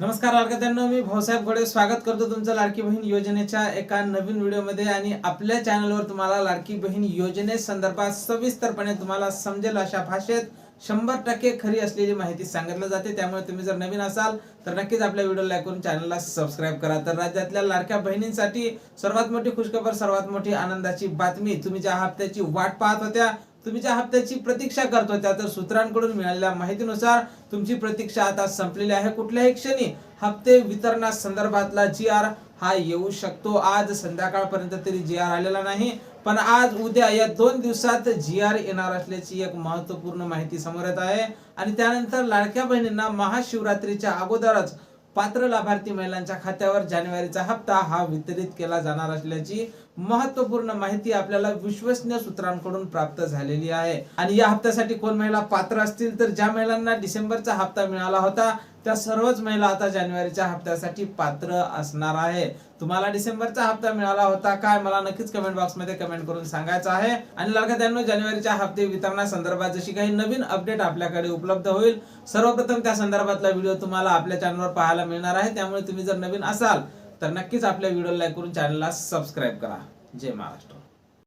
नमस्कार लाडक्यांनो, मी भाऊसाहेब घोडे स्वागत करतो तुमचं लाडकी बहीण योजनेच्या एका नवीन व्हिडिओमध्ये। आणि आपल्या चॅनलवर तुम्हाला लाडकी बहीण योजनेसंदर्भात सविस्तरपणे तुम्हाला समजेल अशा भाषेत 100% खरी असलेली माहिती सांगितली जाते। त्यामुळे तुम्ही जर नवीन असाल तर नक्कीच आपल्या व्हिडिओला लाईक करून चॅनलला सबस्क्राइब करा। तर राज्यातल्या लाडक्या बहिणींसाठी सर्वात मोठी खुशखबर, सर्वात मोठी आनंदाची बातमी। तुम्ही ज्या हप्त्याची वाट पाहत होत्या, तुम्ही ज्या हप्त्याची प्रतीक्षा करत होत्या, तर सूत्रांकडून मिळालेल्या माहितीनुसार तुमची प्रतीक्षा आता संपलेली आहे। कुठल्याही क्षणी हप्ते वितरणासंदर्भातला जी.आर. हा येऊ शकतो। आज संध्याकाळपर्यंत तरी जी.आर. आलेला नाही, पण आज उद्या या 2 दिवसात जी.आर. येणार असल्याची एक महत्त्वपूर्ण माहिती समोर येत आहे। आणि त्यानंतर लाडक्या बहिणींना महाशिवरात्रीच्या अगोदरच पात्र लाभार्थी महिलांच्या खात्यावर जानेवारीचा हप्ता हा वितरित केला जाणार असल्याची महत्त्वपूर्ण माहिती आपल्याला विश्वसनीय सूत्रांकडून प्राप्त झालेली आहे। आणि या हप्त्यासाठी कोण महिला पात्र असतील, तर ज्या महिलांना डिसेंबरचा हप्ता मिळाला होता त्या सर्वच महिला आता जानेवारीच्या हप्त्यासाठी पात्र असणार आहे। तुम्हाला डिसेंबरचा हप्ता मिळाला होता काय, मला नक्कीच कमेंट बॉक्स मध्ये कमेंट करून सांगायचं आहे। आणि लाडक्यांनो, जानेवारीच्या हप्ते वितरणासंदर्भात जशी काही नवीन अपडेट आपल्याकडे उपलब्ध होईल, सर्वप्रथम त्या संदर्भातला व्हिडिओ तुम्हाला आपल्या चॅनलवर पाहायला मिळणार आहे। त्यामुळे तुम्ही जर नवीन असाल तर नक्कीच आपल्या व्हिडिओला लाईक करून चॅनलला सबस्क्राइब करा। जय महाराष्ट्र।